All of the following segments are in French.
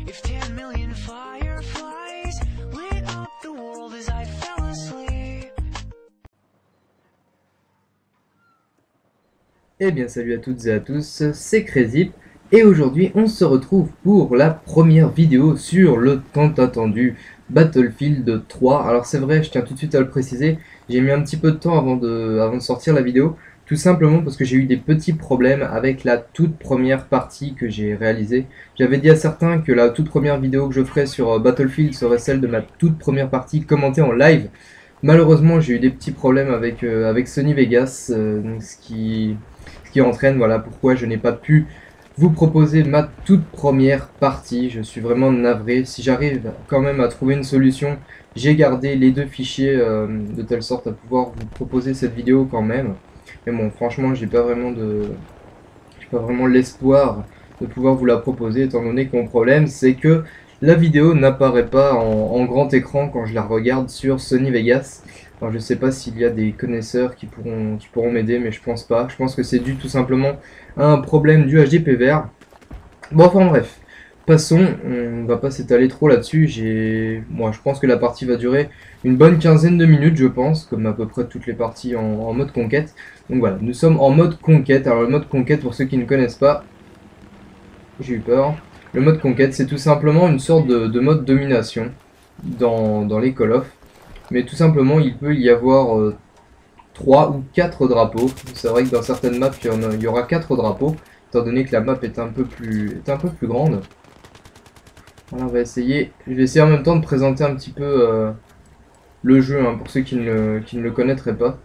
If 10 million fireflies lit up the world as I fell asleep. Eh bien salut à toutes et à tous, c'est Crazy et aujourd'hui on se retrouve pour la première vidéo sur le tant attendu Battlefield 3. Alors c'est vrai, je tiens tout de suite à le préciser, j'ai mis un petit peu de temps avant de sortir la vidéo, tout simplement parce que j'ai eu des petits problèmes avec la toute première partie que j'ai réalisée. J'avais dit à certains que la toute première vidéo que je ferais sur Battlefield serait celle de ma toute première partie commentée en live. Malheureusement j'ai eu des petits problèmes avec Sony Vegas, donc ce qui entraîne, voilà pourquoi je n'ai pas pu vous proposer ma toute première partie. Je suis vraiment navré. Si j'arrive quand même à trouver une solution, j'ai gardé les deux fichiers de telle sorte à pouvoir vous proposer cette vidéo quand même. Mais bon, franchement, j'ai pas vraiment l'espoir de pouvoir vous la proposer, étant donné que mon problème, c'est que la vidéo n'apparaît pas en grand écran quand je la regarde sur Sony Vegas. Alors je sais pas s'il y a des connaisseurs qui pourront m'aider, mais je pense pas. Je pense que c'est dû tout simplement à un problème du HDPVR. Bon, enfin bref, passons, on va pas s'étaler trop là-dessus. Moi, je pense que la partie va durer une bonne quinzaine de minutes, je pense, comme à peu près toutes les parties en mode conquête. Donc voilà, nous sommes en mode conquête. Alors le mode conquête, pour ceux qui ne connaissent pas, j'ai eu peur. Le mode conquête, c'est tout simplement une sorte de mode domination dans les Call of. Mais tout simplement, il peut y avoir 3 ou 4 drapeaux. C'est vrai que dans certaines maps, il y aura 4 drapeaux, étant donné que la map est un peu plus grande. Voilà, on va essayer. Je vais essayer en même temps de présenter un petit peu le jeu, hein, pour ceux qui ne le connaîtraient pas.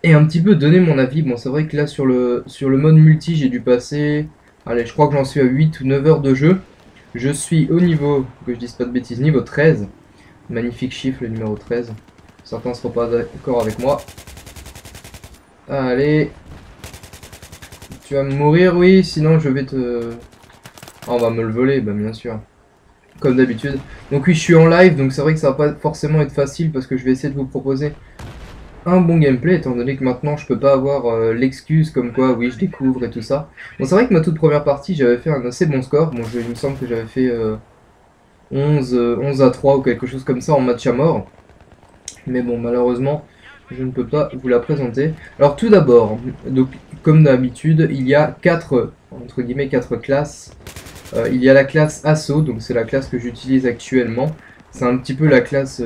Et un petit peu donner mon avis. Bon, c'est vrai que là, sur le mode multi, j'ai dû passer... Allez, je crois que j'en suis à 8 ou 9 heures de jeu. Je suis au niveau, que je dise pas de bêtises, niveau 13. Magnifique chiffre, le numéro 13. Certains ne seront pas d'accord avec moi. Allez. Tu vas mourir, oui, sinon je vais te... Oh, on va me le voler, bah bien sûr. Comme d'habitude. Donc oui, je suis en live, donc c'est vrai que ça va pas forcément être facile parce que je vais essayer de vous proposer un bon gameplay, étant donné que maintenant je peux pas avoir l'excuse comme quoi, oui, je découvre et tout ça. Bon, c'est vrai que ma toute première partie, j'avais fait un assez bon score. Bon, il me semble que j'avais fait 11 à 3 ou quelque chose comme ça en match à mort. Mais bon, malheureusement, je ne peux pas vous la présenter. Alors tout d'abord, donc comme d'habitude, il y a entre guillemets 4 classes. Il y a la classe Assaut, donc c'est la classe que j'utilise actuellement. C'est un petit peu la classe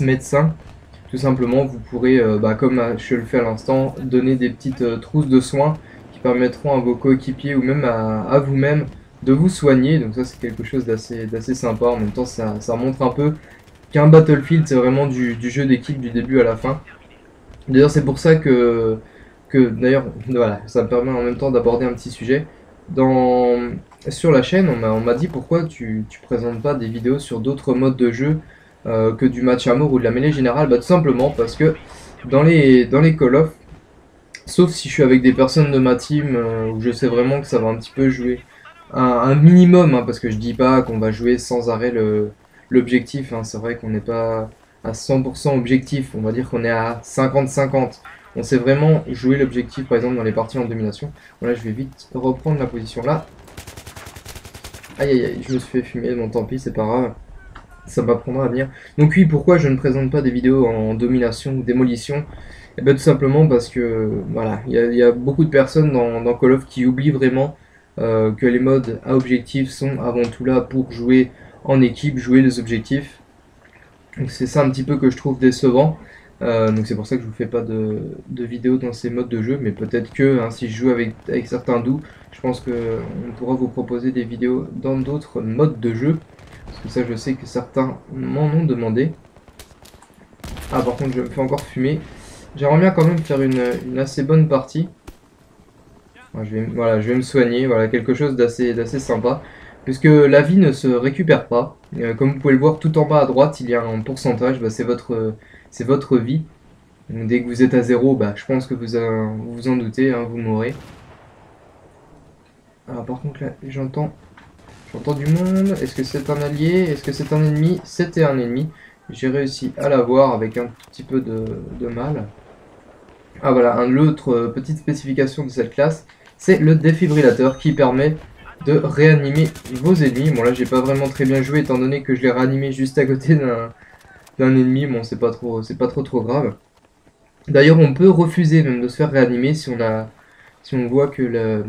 médecin. Tout simplement, vous pourrez, comme je le fais à l'instant, donner des petites trousses de soins qui permettront à vos coéquipiers ou même à vous-même de vous soigner. Donc ça, c'est quelque chose d'assez sympa. En même temps, ça montre un peu qu'un Battlefield, c'est vraiment du jeu d'équipe du début à la fin. D'ailleurs, c'est pour ça d'ailleurs, voilà, ça me permet en même temps d'aborder un petit sujet. Sur la chaîne, on m'a dit pourquoi tu présentes pas des vidéos sur d'autres modes de jeu que du match à mort ou de la mêlée générale. Bah, tout simplement parce que dans les Call of, sauf si je suis avec des personnes de ma team où je sais vraiment que ça va un petit peu jouer un minimum, hein, parce que je dis pas qu'on va jouer sans arrêt l'objectif, hein. C'est vrai qu'on n'est pas à 100% objectif, on va dire qu'on est à 50-50. On sait vraiment jouer l'objectif, par exemple dans les parties en domination. Voilà, je vais vite reprendre la position là. Aïe aïe aïe, je me suis fait fumer, bon tant pis, c'est pas grave. Ça m'apprendra à venir. Donc oui, pourquoi je ne présente pas des vidéos en domination ou démolition? Eh bien tout simplement parce que, voilà, il y a beaucoup de personnes dans Call of qui oublient vraiment que les modes à objectif sont avant tout là pour jouer en équipe, jouer les objectifs. Donc c'est ça un petit peu que je trouve décevant. Donc c'est pour ça que je vous fais pas de vidéos dans ces modes de jeu, mais peut-être que hein, si je joue avec certains doux, je pense qu'on pourra vous proposer des vidéos dans d'autres modes de jeu. Parce que ça, je sais que certains m'en ont demandé. Ah, par contre, je me fais encore fumer. J'aimerais bien quand même faire une assez bonne partie. Voilà, je vais me soigner. Voilà, quelque chose d'assez sympa. Puisque la vie ne se récupère pas. Comme vous pouvez le voir, tout en bas à droite, il y a un pourcentage. Bah, c'est votre vie. Donc, dès que vous êtes à 0, bah, je pense que vous vous en doutez, hein, vous mourrez. Alors, par contre, là, j'entends du monde. Est-ce que c'est un allié? Est-ce que c'est un ennemi? C'était un ennemi. J'ai réussi à l'avoir avec un petit peu de mal. Ah voilà, l'autre petite spécification de cette classe, c'est le défibrillateur qui permet de réanimer vos ennemis. Bon là j'ai pas vraiment très bien joué étant donné que je l'ai réanimé juste à côté d'un ennemi. Bon c'est pas trop grave. D'ailleurs on peut refuser même de se faire réanimer si on voit que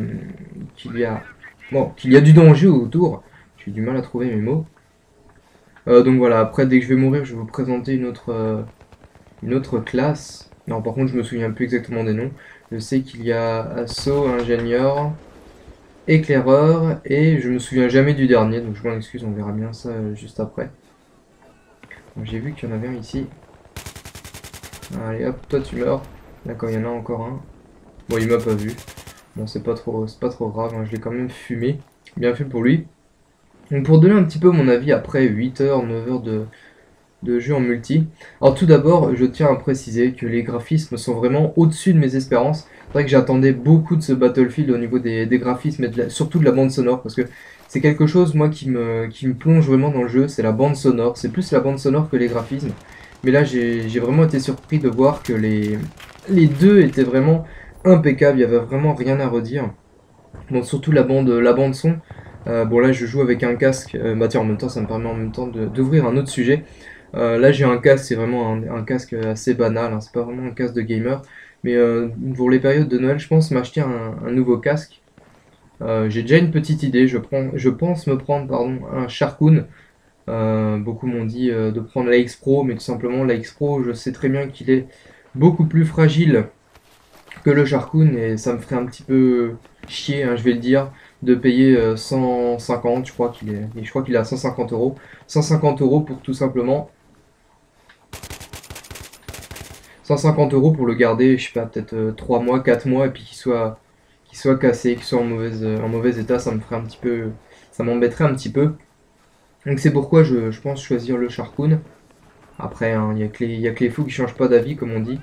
qu'il y a du danger autour. J'ai du mal à trouver mes mots. Donc voilà, après dès que je vais mourir, je vais vous présenter une autre classe. Non, par contre, je me souviens plus exactement des noms. Je sais qu'il y a assaut, ingénieur, éclaireur, et je me souviens jamais du dernier, donc je m'en excuse, on verra bien ça juste après. Bon, j'ai vu qu'il y en avait un ici. Allez hop, toi tu meurs. D'accord, il y en a encore un. Bon, il m'a pas vu. Bon, c'est pas trop grave, hein, je l'ai quand même fumé. Bien fait pour lui. Donc pour donner un petit peu mon avis après 8 heures, 9 heures de jeu en multi. Alors tout d'abord, je tiens à préciser que les graphismes sont vraiment au-dessus de mes espérances. C'est vrai que j'attendais beaucoup de ce Battlefield au niveau des graphismes et surtout de la bande sonore, parce que c'est quelque chose moi qui me plonge vraiment dans le jeu, c'est la bande sonore. C'est plus la bande sonore que les graphismes. Mais là j'ai vraiment été surpris de voir que les deux étaient vraiment impeccables, il n'y avait vraiment rien à redire. Bon, surtout la bande son. Bon là je joue avec un casque, bah tiens en même temps ça me permet en même temps d'ouvrir un autre sujet. Là j'ai un casque, c'est vraiment un casque assez banal, hein, c'est pas vraiment un casque de gamer. Mais pour les périodes de Noël, je pense m'acheter un nouveau casque. J'ai déjà une petite idée, je pense me prendre pardon, un Sharkoon. Beaucoup m'ont dit de prendre la X Pro, mais tout simplement la X Pro, je sais très bien qu'il est beaucoup plus fragile que le Sharkoon et ça me ferait un petit peu chier, hein, je vais le dire, de payer 150, je crois qu'il est à 150 euros. 150 euros pour tout simplement 150 euros pour le garder, je sais pas, peut-être 3 mois, 4 mois, et puis qu'il soit cassé, qu'il soit en mauvais état, ça me ferait un petit peu, ça m'embêterait un petit peu. Donc c'est pourquoi je pense choisir le Sharkoon. Après, hein, il y a que les fous qui changent pas d'avis, comme on dit.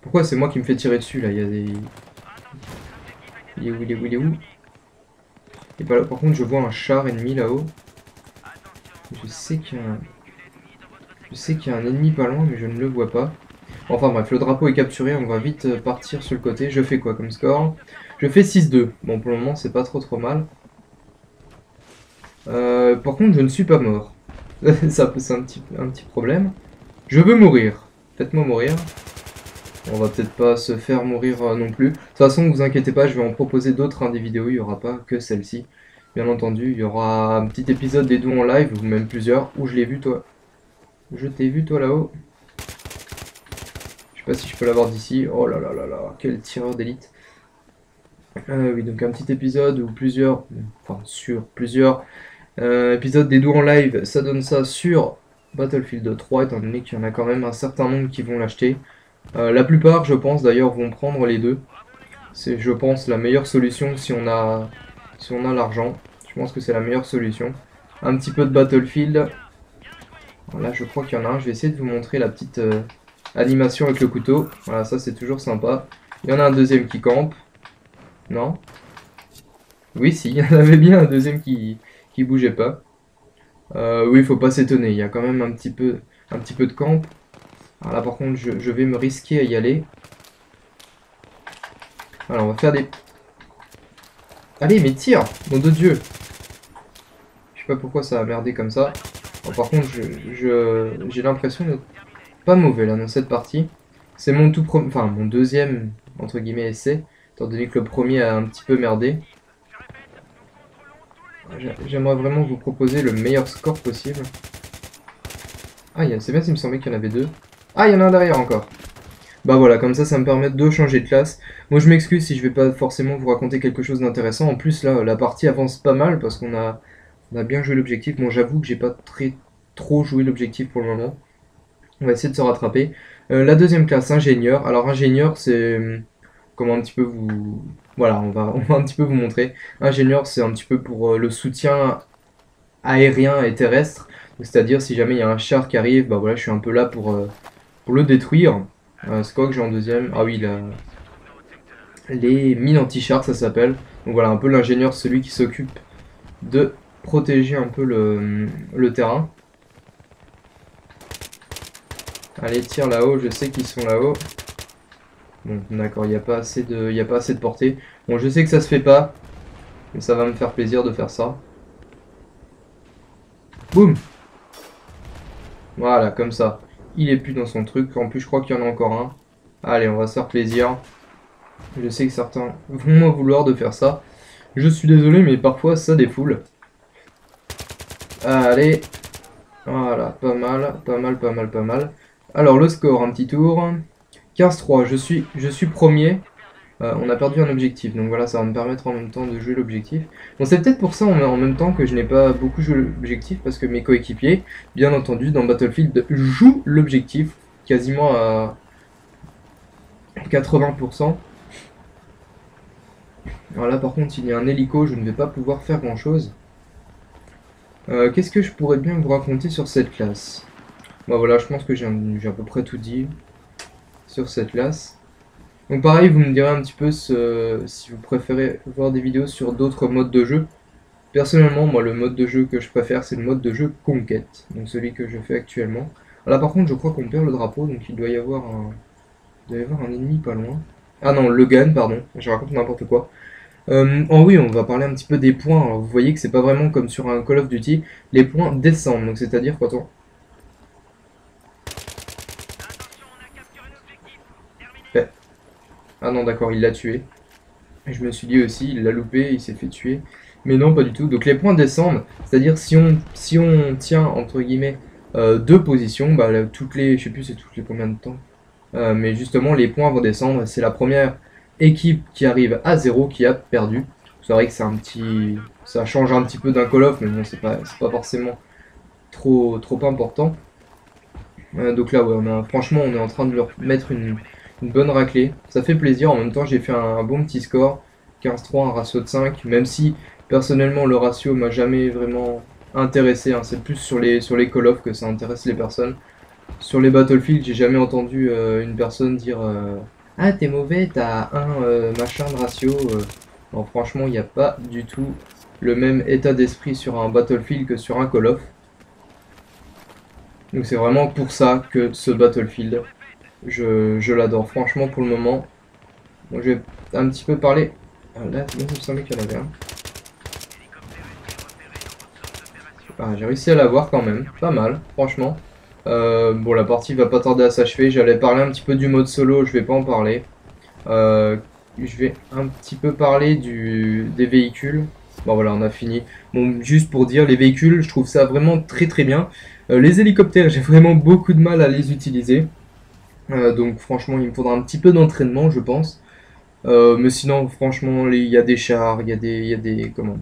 Pourquoi c'est moi qui me fais tirer dessus, là? Il y a des... Il est où, il est où, il est où? Et bah, là, par contre, je vois un char ennemi là-haut. Je sais qu'il y a Je sais qu'il y a un ennemi pas loin, mais je ne le vois pas. Enfin bref, le drapeau est capturé, on va vite partir sur le côté. Je fais quoi comme score? Je fais 6-2. Bon, pour le moment, c'est pas trop mal. Par contre, je ne suis pas mort. Ça, c'est un petit problème. Je veux mourir. Faites-moi mourir. On va peut-être pas se faire mourir non plus. De toute façon, vous inquiétez pas, je vais en proposer d'autres des vidéos. Il n'y aura pas que celle-ci. Bien entendu, il y aura un petit épisode des deux en live, ou même plusieurs, où je l'ai vu toi. Je t'ai vu toi là-haut. Je sais pas si je peux l'avoir d'ici. Oh là là là là, quel tireur d'élite. Oui, donc un petit épisode ou plusieurs, enfin sur plusieurs épisodes des deux en live, ça donne ça sur Battlefield 3, étant donné qu'il y en a quand même un certain nombre qui vont l'acheter. La plupart, je pense d'ailleurs, vont prendre les deux. C'est, je pense, la meilleure solution si on a l'argent. Je pense que c'est la meilleure solution. Un petit peu de Battlefield. Alors là, je crois qu'il y en a un. Je vais essayer de vous montrer la petite animation avec le couteau. Voilà, ça c'est toujours sympa. Il y en a un deuxième qui campe. Non? Oui, si, il y en avait bien un deuxième qui bougeait pas. Oui, faut pas s'étonner. Il y a quand même un petit peu de camp. Alors là, par contre, je vais me risquer à y aller. Alors, on va faire des... Allez, mais tire! Nom de Dieu! Je sais pas pourquoi ça a merdé comme ça. Bon, par contre, j'ai l'impression d'être pas mauvais là dans cette partie. C'est mon enfin mon deuxième entre guillemets essai, étant donné que le premier a un petit peu merdé. J'aimerais vraiment vous proposer le meilleur score possible. Ah, c'est bien, il me semblait qu'il y en avait deux. Ah, il y en a un derrière encore. Bah voilà, comme ça me permet de changer de classe. Moi, je m'excuse si je vais pas forcément vous raconter quelque chose d'intéressant. En plus, là, la partie avance pas mal parce on a bien joué l'objectif. Bon, j'avoue que j'ai pas trop joué l'objectif pour le moment. On va essayer de se rattraper. La deuxième classe, ingénieur. Alors, ingénieur, c'est... Comment un petit peu vous... Voilà, on va un petit peu vous montrer. Ingénieur, c'est un petit peu pour le soutien aérien et terrestre. C'est-à-dire, si jamais il y a un char qui arrive, bah voilà, je suis un peu là pour le détruire. C'est quoi que j'ai en deuxième? Ah oui, les mines anti-char, ça s'appelle. Donc voilà, un peu l'ingénieur, celui qui s'occupe de protéger un peu le terrain. Allez, tire là-haut, je sais qu'ils sont là-haut. Bon, d'accord, il n'y a pas assez de portée. Bon, je sais que ça se fait pas. Mais ça va me faire plaisir de faire ça. Boum! Voilà, comme ça. Il est plus dans son truc. En plus, je crois qu'il y en a encore un. Allez, on va se faire plaisir. Je sais que certains vont m'en vouloir de faire ça. Je suis désolé, mais parfois ça défoule. Allez. Voilà, pas mal, pas mal, pas mal, pas mal. Alors, le score, un petit tour. 15-3, je suis premier. On a perdu un objectif, donc voilà, ça va me permettre en même temps de jouer l'objectif. Bon, c'est peut-être pour ça en même temps que je n'ai pas beaucoup joué l'objectif, parce que mes coéquipiers, bien entendu, dans Battlefield, jouent l'objectif quasiment à 80%. Alors là, par contre, il y a un hélico, je ne vais pas pouvoir faire grand-chose. Qu'est-ce que je pourrais bien vous raconter sur cette classe? Bon, voilà, je pense que j'ai à peu près tout dit sur cette classe. Donc pareil, vous me direz un petit peu si vous préférez voir des vidéos sur d'autres modes de jeu. Personnellement, moi, le mode de jeu que je préfère, c'est le mode de jeu conquête, donc celui que je fais actuellement. Là, par contre, je crois qu'on perd le drapeau, donc il doit y avoir un ennemi pas loin. Ah non, le gun, pardon, je raconte n'importe quoi. Oh oui, on va parler un petit peu des points. Alors, vous voyez que c'est pas vraiment comme sur un Call of Duty, les points descendent, donc c'est-à-dire quand on... Ouais. Ah non, d'accord, il l'a tué. Je me suis dit aussi, il l'a loupé, il s'est fait tuer. Mais non, pas du tout. Donc les points descendent, c'est-à-dire si on tient, entre guillemets, deux positions, bah, là, toutes les, je sais plus c'est toutes les combien de temps, mais justement les points vont descendre, c'est la première équipe qui arrive à 0 qui a perdu. C'est vrai que c'est un petit... ça change un petit peu d'un Call of, mais bon, c'est pas forcément trop important. Donc là, ouais, franchement, on est en train de leur mettre une bonne raclée. Ça fait plaisir. En même temps, j'ai fait un bon petit score. 15-3, un ratio de 5. Même si, personnellement, le ratio m'a jamais vraiment intéressé. Hein. C'est plus sur les Call of que ça intéresse les personnes. Sur les Battlefield, j'ai jamais entendu une personne dire ah, t'es mauvais, t'as un machin de ratio. Non, franchement, il n'y a pas du tout le même état d'esprit sur un Battlefield que sur un Call of. Donc c'est vraiment pour ça que ce Battlefield, je l'adore. Franchement, pour le moment, bon, je vais un petit peu parler. Ah, là, il me semblait qu'il y en avait un. Ah, j'ai réussi à l'avoir quand même, pas mal, franchement. Bon, la partie va pas tarder à s'achever. J'allais parler un petit peu du mode solo, je vais pas en parler. Je vais un petit peu parler des véhicules. Bon voilà, on a fini. Bon, juste pour dire, les véhicules, je trouve ça vraiment très très bien. Les hélicoptères, j'ai vraiment beaucoup de mal à les utiliser. Donc franchement, il me faudra un petit peu d'entraînement, je pense. Mais sinon, franchement, il y a des chars, il y a des comment?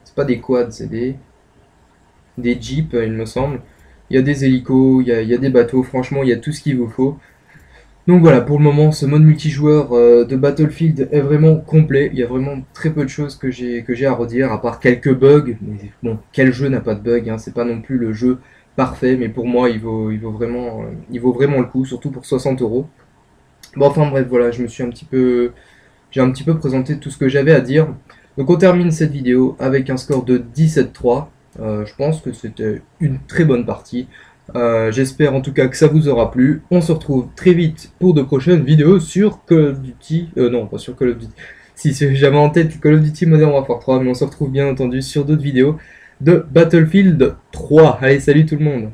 C'est pas des quads, c'est des jeeps, il me semble. Il y a des hélicos, il y a des bateaux. Franchement, il y a tout ce qu'il vous faut. Donc voilà, pour le moment, ce mode multijoueur de Battlefield est vraiment complet. Il y a vraiment très peu de choses que j'ai à redire, à part quelques bugs. Mais bon, quel jeu n'a pas de bugs, hein, c'est pas non plus le jeu parfait, mais pour moi, il vaut vraiment le coup, surtout pour 60 €. Bon, enfin bref, voilà, j'ai un petit peu présenté tout ce que j'avais à dire. Donc on termine cette vidéo avec un score de 17-3. Je pense que c'était une très bonne partie. J'espère en tout cas que ça vous aura plu. On se retrouve très vite pour de prochaines vidéos sur Call of Duty. Non, pas sur Call of Duty. Si j'avais en tête Call of Duty Modern Warfare 3, mais on se retrouve bien entendu sur d'autres vidéos de Battlefield 3. Allez, salut tout le monde!